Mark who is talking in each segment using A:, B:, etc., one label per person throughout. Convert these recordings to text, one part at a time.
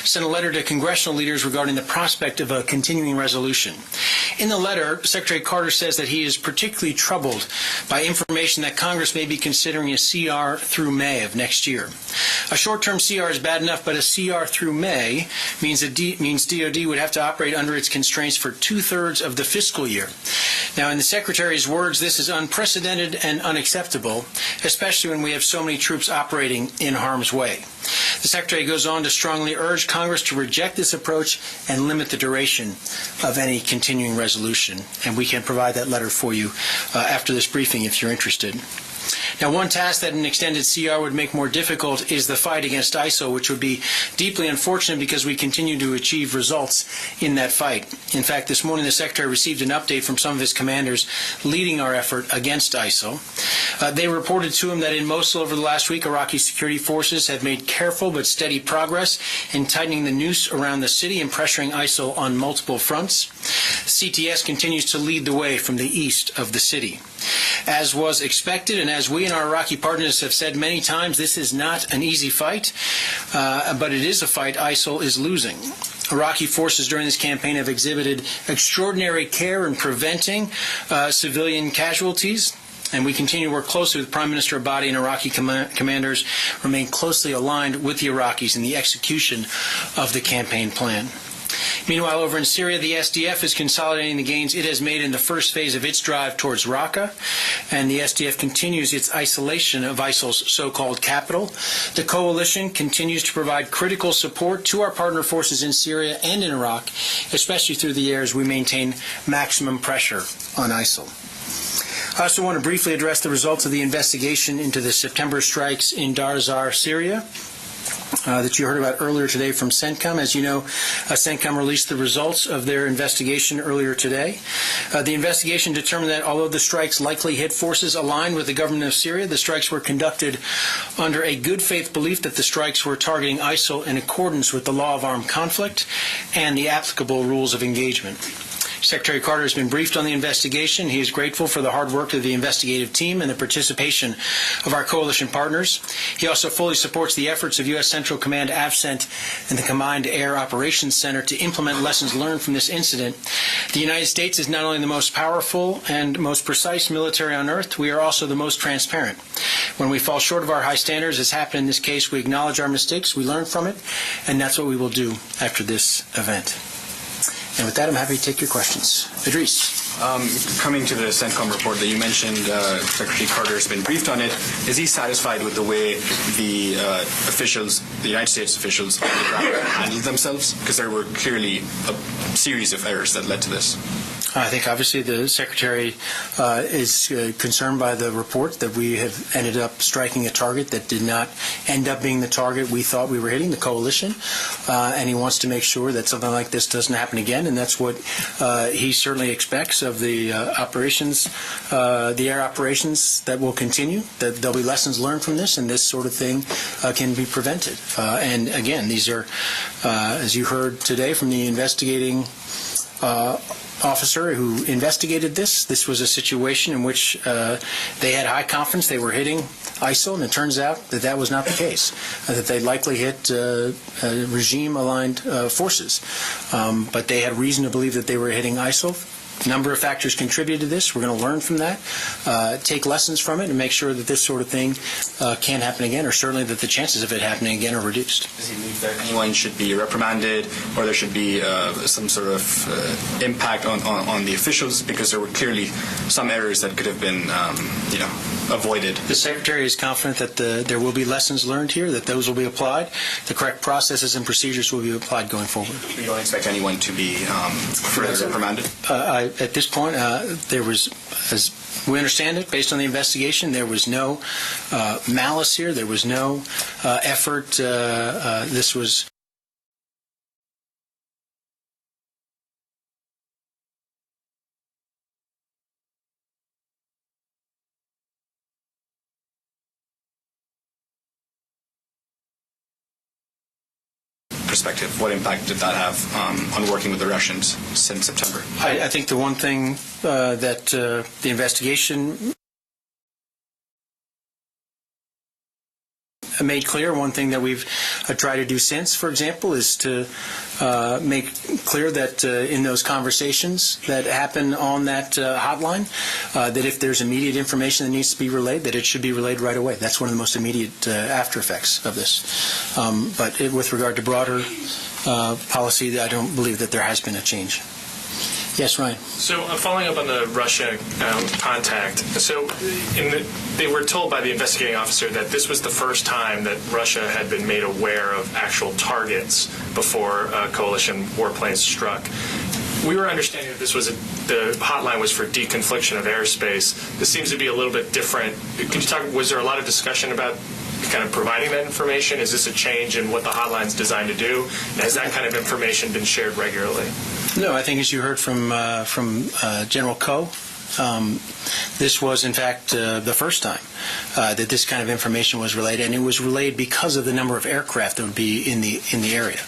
A: sent a letter to congressional leaders regarding the prospect of a continuing resolution. In the letter, Secretary Carter says that he is particularly troubled by information that Congress may be considering a CR through May of next year. A short-term CR is bad enough, but a CR through May means DOD would have to operate under its constraints for two-thirds of the fiscal year. Now, in the Secretary's words, this is unprecedented and unacceptable, especially when we have so many troops operating in harm's way. The Secretary goes on to strongly urge Congress to reject this approach and limit the duration of any continuing resolution. And we can provide that letter for you after this briefing if you're interested. Now, one task that an extended CR would make more difficult is the fight against ISIL, which would be deeply unfortunate because we continue to achieve results in that fight. In fact, this morning the Secretary received an update from some of his commanders leading our effort against ISIL. They reported to him that in Mosul over the last week, Iraqi security forces have made careful but steady progress in tightening the noose around the city and pressuring ISIL on multiple fronts. CTS continues to lead the way from the east of the city. As was expected, and as we and our Iraqi partners have said many times, this is not an easy fight, but it is a fight ISIL is losing. Iraqi forces during this campaign have exhibited extraordinary care in preventing civilian casualties, and we continue to work closely with Prime Minister Abadi and Iraqi commanders remain closely aligned with the Iraqis in the execution of the campaign plan. Meanwhile, over in Syria, the SDF is consolidating the gains it has made in the first phase of its drive towards Raqqa, and the SDF continues its isolation of ISIL's so-called capital. The coalition continues to provide critical support to our partner forces in Syria and in Iraq, especially through the air as we maintain maximum pressure on ISIL. I also want to briefly address the results of the investigation into the September strikes in Dar Zar, Syria. That you heard about earlier today from CENTCOM. As you know, CENTCOM released the results of their investigation earlier today. The investigation determined that although the strikes likely hit forces aligned with the government of Syria, the strikes were conducted under a good faith belief that the strikes were targeting ISIL in accordance with the law of armed conflict and the applicable rules of engagement. Secretary Carter has been briefed on the investigation. He is grateful for the hard work of the investigative team and the participation of our coalition partners. He also fully supports the efforts of U.S. Central Command AFCENT and the Combined Air Operations Center to implement lessons learned from this incident. The United States is not only the most powerful and most precise military on earth, we are also the most transparent. When we fall short of our high standards, as happened in this case, we acknowledge our mistakes, we learn from it, and that's what we will do after this event. And with that, I'm happy to take your questions. Idris.
B: Coming to the CENTCOM report that you mentioned, Secretary Carter has been briefed on it. Is he satisfied with the way the officials, the United States officials on the ground handled themselves? Because there were clearly a series of errors that led to this.
A: I think obviously the Secretary is concerned by the report that we have ended up striking a target that did not end up being the target we thought we were hitting, the coalition, and he wants to make sure that something like this doesn't happen again, and that's what he certainly expects of the operations, the air operations that will continue, that there'll be lessons learned from this, and this sort of thing can be prevented. And again, these are, as you heard today from the investigating officer who investigated this was a situation in which they had high confidence they were hitting ISIL, and it turns out that that was not the case, that they likely hit regime-aligned forces. But they had reason to believe that they were hitting ISIL. A number of factors contributed to this. We're going to learn from that, take lessons from it, and make sure that this sort of thing can't happen again, or certainly that the chances of it happening again are reduced.
B: Does he believe that anyone should be reprimanded, or there should be some sort of impact on the officials, because there were clearly some errors that could have been, avoided?
A: The Secretary is confident that there will be lessons learned here, that those will be applied. The correct processes and procedures will be applied going forward.
B: You don't expect anyone to be further reprimanded?
A: At this point, there was, as we understand it, based on the investigation, there was no malice here. There was no effort. This was
B: perspective, what impact did that have on working with the Russians since September?
A: I think the one thing that the investigation made clear. One thing that we've tried to do since, for example, is to make clear that in those conversations that happen on that hotline, that if there's immediate information that needs to be relayed, that it should be relayed right away. That's one of the most immediate after effects of this. But with regard to broader policy, I don't believe that there has been a change. Yes, Ryan.
C: So following up on the Russia contact, so they were told by the investigating officer that this was the first time that Russia had been made aware of actual targets before coalition warplanes struck. We were understanding that this was the hotline was for deconfliction of airspace. This seems to be a little bit different. Could you talk? Was there a lot of discussion about kind of providing that information? Is this a change in what the hotline's designed to do? And has that kind of information been shared regularly?
A: No, I think as you heard from General Coe, this was in fact the first time that this kind of information was relayed, and it was relayed because of the number of aircraft that would be in the area,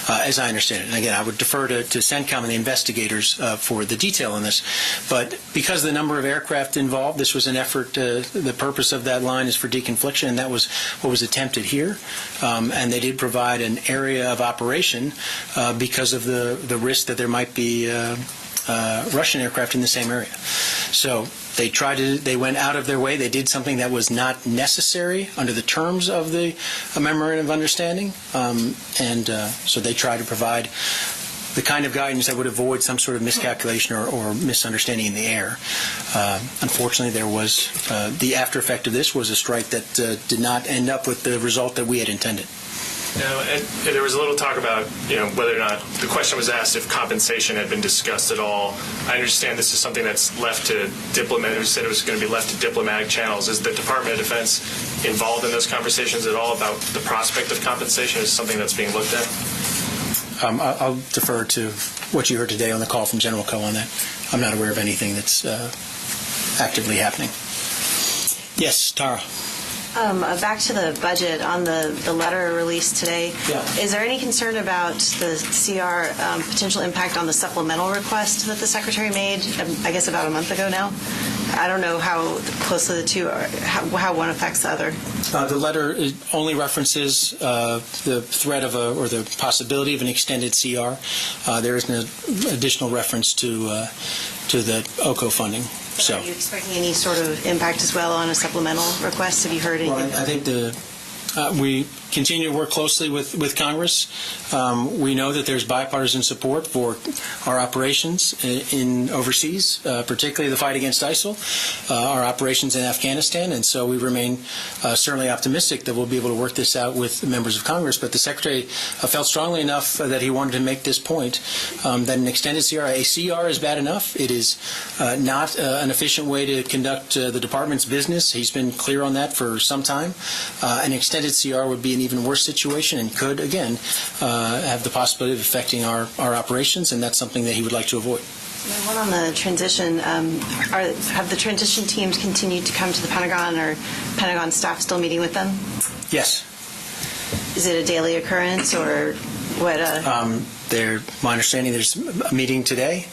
A: as I understand it. And again, I would defer to CENTCOM and the investigators for the detail on this, but because of the number of aircraft involved, this was an effort. The purpose of that line is for deconfliction, and that was what was attempted here. And they did provide an area of operation because of the risk that there might be Russian aircraft in the same area. So they went out of their way. They did something that was not necessary under the terms of the Memorandum of Understanding. So they tried to provide the kind of guidance that would avoid some sort of miscalculation or misunderstanding in the air. Unfortunately, there was the after effect of this was a strike that did not end up with the result that we had intended.
C: Now, and there was a little talk about, whether or not the question was asked if compensation had been discussed at all. I understand this is something that's left to diplomatic. You said it was going to be left to diplomatic channels. Is the Department of Defense involved in those conversations at all about the prospect of compensation? Is something that's being looked at?
A: I'll defer to what you heard today on the call from General Coe on that. I'm not aware of anything that's actively happening. Yes, Tara.
D: Back to the budget on the letter released today.
A: Yeah.
D: Is there any concern about the CR potential impact on the supplemental request that the Secretary made, I guess about a month ago now? I don't know how closely the two are, how one affects the other.
A: The letter only references the threat of or the possibility of an extended CR. There is an additional reference to the OCO funding. So,
D: are you expecting any sort of impact as well on a supplemental request? Have you heard anything?
A: Well, I think we continue to work closely with Congress. We know that there's bipartisan support for our operations in overseas, particularly the fight against ISIL, our operations in Afghanistan, and so we remain certainly optimistic that we'll be able to work this out with members of Congress. But the Secretary felt strongly enough that he wanted to make this point, that an extended CR, a CR is bad enough. It is not an efficient way to conduct the Department's business. He's been clear on that for some time. An extended CR would be an even worse situation and could, again, have the possibility of affecting our operations, and that's something that he would like to avoid.
D: One on the transition, have the transition teams continued to come to the Pentagon, or Pentagon staff still meeting with them?
A: Yes.
D: Is it a daily occurrence, or what?
A: My understanding there's a meeting today,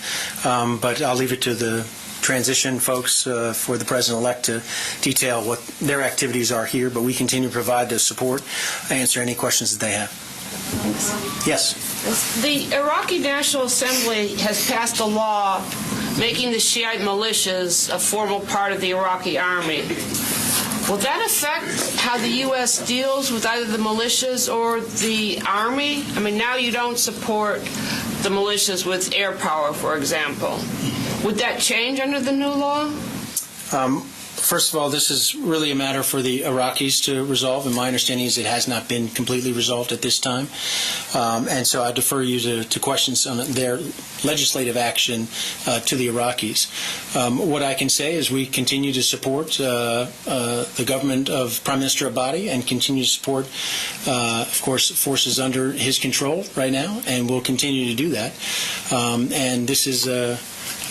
A: but I'll leave it to the transition folks for the President-elect to detail what their activities are here, but we continue to provide the support, answer any questions that they have.
D: Thanks.
A: Yes.
E: The Iraqi National Assembly has passed a law making the Shiite militias a formal part of the Iraqi army. Will that affect how the U.S. deals with either the militias or the army? I mean, now you don't support the militias with air power, for example. Would that change under the new law?
A: First of all, this is really a matter for the Iraqis to resolve, and my understanding is it has not been completely resolved at this time. And so I defer you to questions on their legislative action to the Iraqis. What I can say is we continue to support the government of Prime Minister Abadi and continue to support, of course, forces under his control right now, and we'll continue to do that. And this is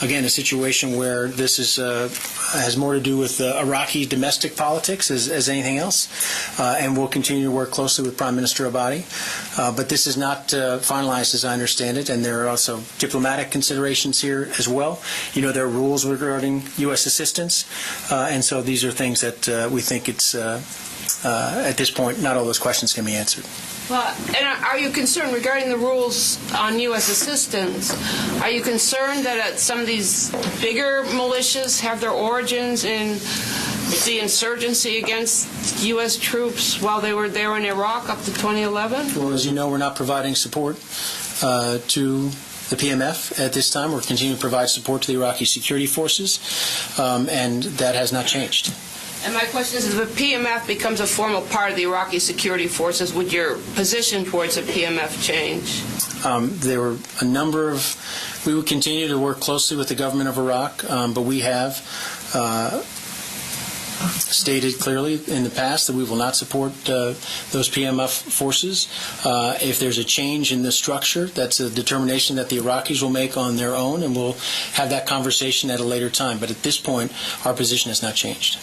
A: again, a situation where this has more to do with Iraqi domestic politics as anything else, and we'll continue to work closely with Prime Minister Abadi. But this is not finalized, as I understand it, and there are also diplomatic considerations here as well. There are rules regarding U.S. assistance, and so these are things that we think it's at this point, not all those questions can be answered.
E: Well, and are you concerned regarding the rules on U.S. assistance? Are you concerned that some of these bigger militias have their origins in the insurgency against U.S. troops while they were there in Iraq up to 2011?
A: Well, as you know, we're not providing support to the PMF at this time. We're continuing to provide support to the Iraqi security forces, and that has not changed.
E: And my question is, if the PMF becomes a formal part of the Iraqi security forces, would your position towards the PMF change?
A: There were a number of... We would continue to work closely with the government of Iraq, but we have stated clearly in the past that we will not support those PMF forces. If there's a change in the structure, that's a determination that the Iraqis will make on their own, and we'll have that conversation at a later time. But at this point, our position has not changed.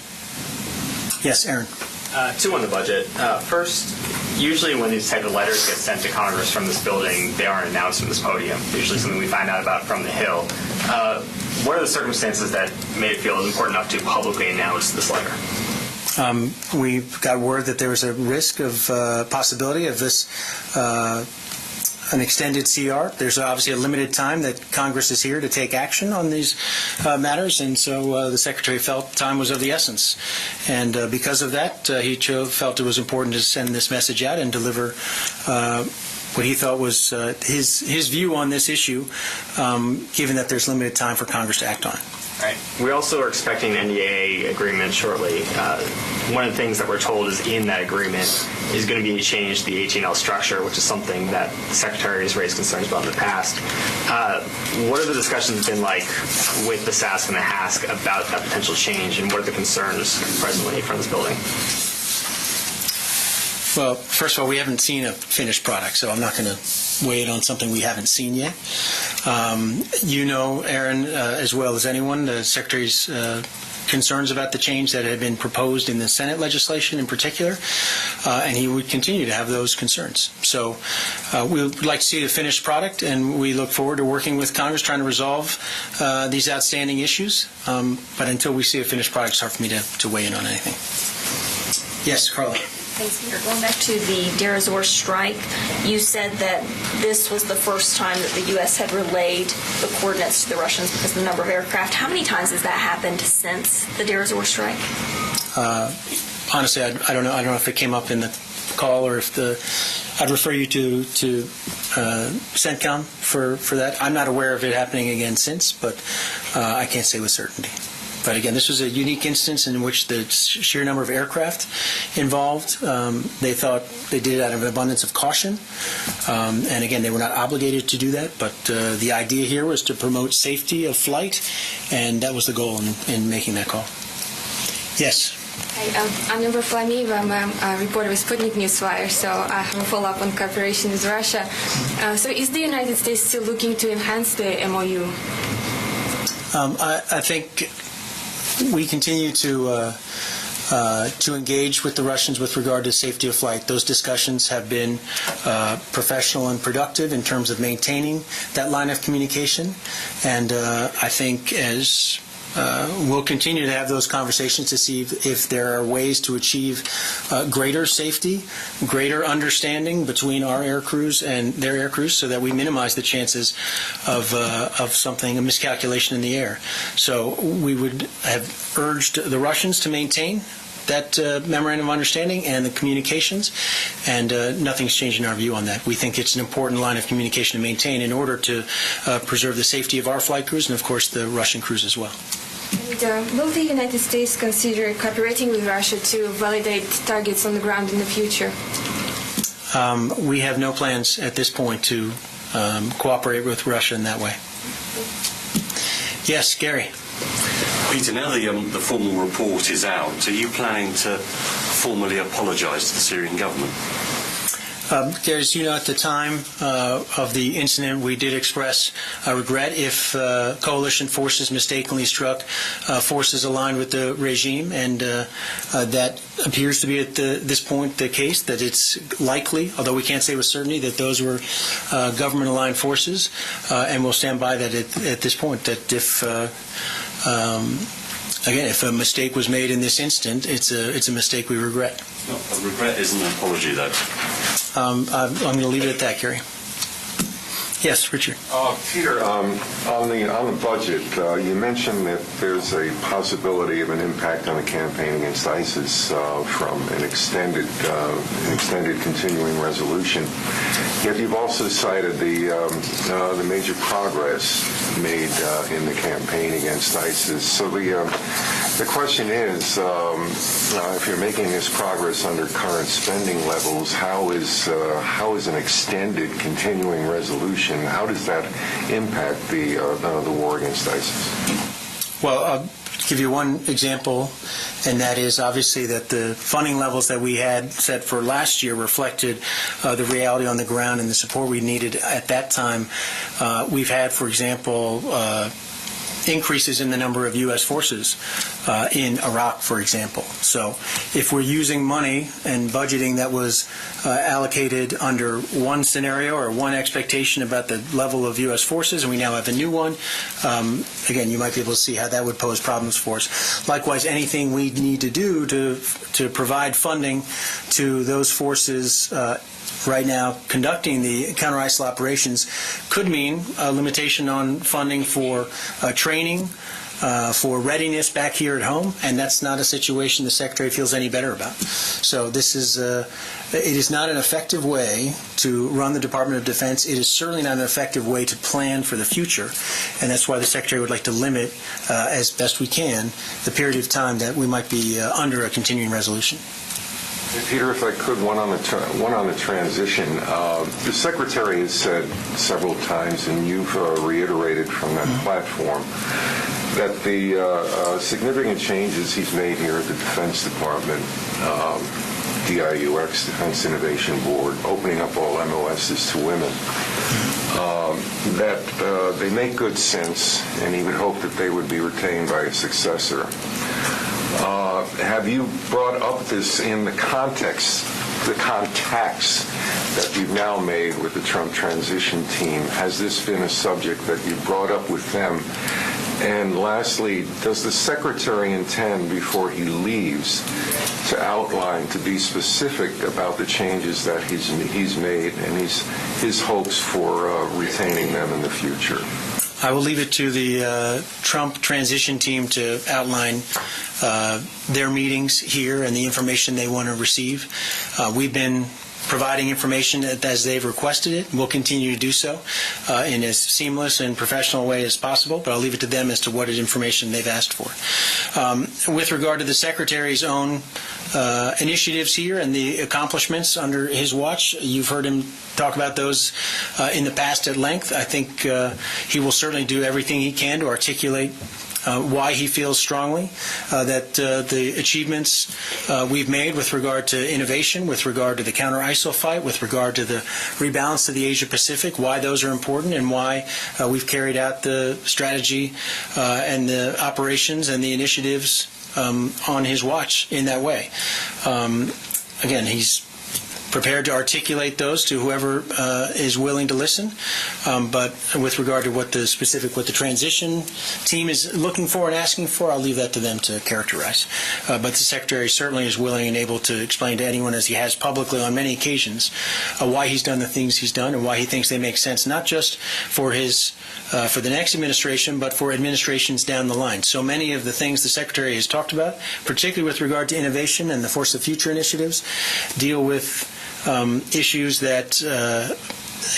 A: Yes, Aaron.
F: Two on the budget. First, usually when these type of letters get sent to Congress from this building, they aren't announced from this podium. Usually something we find out about from the Hill. What are the circumstances that made it feel important enough to publicly announce this letter?
A: We got word that there was a risk of possibility of this an extended CR. There's obviously a limited time that Congress is here to take action on these matters, and so the Secretary felt time was of the essence. And because of that, he felt it was important to send this message out and deliver what he thought was his view on this issue, given that there's limited time for Congress to act on it.
F: Right. We also are expecting an NDAA agreement shortly. One of the things that we're told is in that agreement is going to be a change to the 18L structure, which is something that the Secretary has raised concerns about in the past. What have the discussions been like with the SASC and the HASC about that potential change, and what are the concerns presently from this building?
A: Well, first of all, we haven't seen a finished product, so I'm not going to weigh in on something we haven't seen yet. You know, Aaron, as well as anyone, the Secretary's concerns about the change that had been proposed in the Senate legislation in particular, and he would continue to have those concerns. So we would like to see the finished product, and we look forward to working with Congress trying to resolve these outstanding issues. But until we see a finished product, it's hard for me to weigh in on anything. Yes, Carla.
G: Thanks, Peter. Going back to the Deir ez-Zor strike, you said that this was the first time that the U.S. had relayed the coordinates to the Russians because of the number of aircraft. How many times has that happened since the Deir ez-Zor strike?
A: Honestly, I don't know. I don't know if it came up in the call or if I'd refer you to CENTCOM for that. I'm not aware of it happening again since, but I can't say with certainty. But again, this was a unique instance in which the sheer number of aircraft involved, they thought they did it out of an abundance of caution. And again, they were not obligated to do that, but the idea here was to promote safety of flight, and that was the goal in making that call. Yes?
H: Hi, I'm Number Flamy. I'm a reporter with Sputnik Newswire, so I have a follow-up on cooperation with Russia. So is the United States still looking to enhance the MOU?
A: I think we continue to engage with the Russians with regard to safety of flight. Those discussions have been professional and productive in terms of maintaining that line of communication. And I think as we'll continue to have those conversations to see if there are ways to achieve greater safety, greater understanding between our air crews and their air crews, so that we minimize the chances of something, a miscalculation in the air. So we would have urged the Russians to maintain that memorandum of understanding and the communications, and nothing's changed in our view on that. We think it's an important line of communication to maintain in order to preserve the safety of our flight crews and, of course, the Russian crews as well.
H: And, will the United States consider cooperating with Russia to validate targets on the ground in the future?
A: We have no plans at this point to cooperate with Russia in that way. Yes, Gary.
I: Peter, now the formal report is out, are you planning to formally apologise to the Syrian government?
A: Gary, as you know, at the time of the incident, we did express regret if coalition forces mistakenly struck forces aligned with the regime, and that appears to be at this point the case, that it's likely, although we can't say with certainty, that those were government-aligned forces, and we'll stand by that at this point, that if again, if a mistake was made in this instant, it's a mistake we regret.
I: No, a regret isn't an apology, though.
A: I'm going to leave it at that, Gary. Yes, Richard.
J: Peter, on the budget, you mentioned that there's a possibility of an impact on the campaign against ISIS from an extended continuing resolution. Yet you've also cited the major progress made in the campaign against ISIS. So the question is, if you're making this progress under current spending levels, how is an extended continuing resolution? How does that impact the war against ISIS?
A: Well, I'll give you one example, and that is obviously that the funding levels that we had set for last year reflected the reality on the ground and the support we needed at that time. We've had, for example, increases in the number of U.S. forces in Iraq, for example. So if we're using money and budgeting that was allocated under one scenario or one expectation about the level of U.S. forces, and we now have a new one, again, you might be able to see how that would pose problems for us. Likewise, anything we need to do to provide funding to those forces right now conducting the counter-ISIL operations could mean a limitation on funding for training, for readiness back here at home, and that's not a situation the Secretary feels any better about. So this is it is not an effective way to run the Department of Defense. It is certainly not an effective way to plan for the future, and that's why the Secretary would like to limit, as best we can, the period of time that we might be under a continuing resolution.
J: Peter, if I could, one on the transition. The Secretary has said several times, and you've reiterated from that platform, that the significant changes he's made here at the Defense Department, DIUX, Defense Innovation Board, opening up all MOSs to women, that they make good sense, and he would hope that they would be retained by a successor. Have you brought up this in the contacts that you've now made with the Trump transition team? Has this been a subject that you've brought up with them? And lastly, does the Secretary intend, before he leaves, to outline, to be specific about the changes that he's made and his hopes for retaining them in the future?
A: I will leave it to the Trump transition team to outline their meetings here and the information they want to receive. We've been providing information as they've requested it. We'll continue to do so in as seamless and professional way as possible, but I'll leave it to them as to what information they've asked for. With regard to the Secretary's own initiatives here and the accomplishments under his watch, you've heard him talk about those in the past at length. I think he will certainly do everything he can to articulate why he feels strongly that the achievements we've made with regard to innovation, with regard to the counter-ISIL fight, with regard to the rebalance of the Asia-Pacific, why those are important and why we've carried out the strategy and the operations and the initiatives on his watch in that way. Again, he's prepared to articulate those to whoever is willing to listen. But with regard to what the transition team is looking for and asking for, I'll leave that to them to characterize. But the Secretary certainly is willing and able to explain to anyone, as he has publicly on many occasions, why he's done the things he's done and why he thinks they make sense, not just for for the next administration, but for administrations down the line. So many of the things the Secretary has talked about, particularly with regard to innovation and the Force of Future initiatives, deal with issues that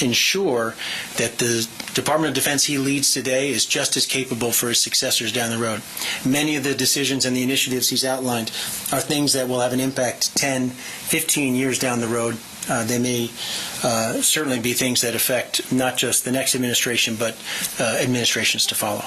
A: ensure that the Department of Defense he leads today is just as capable for his successors down the road. Many of the decisions and the initiatives he's outlined are things that will have an impact 10, 15 years down the road. They may certainly be things that affect not just the next administration, but administrations to follow.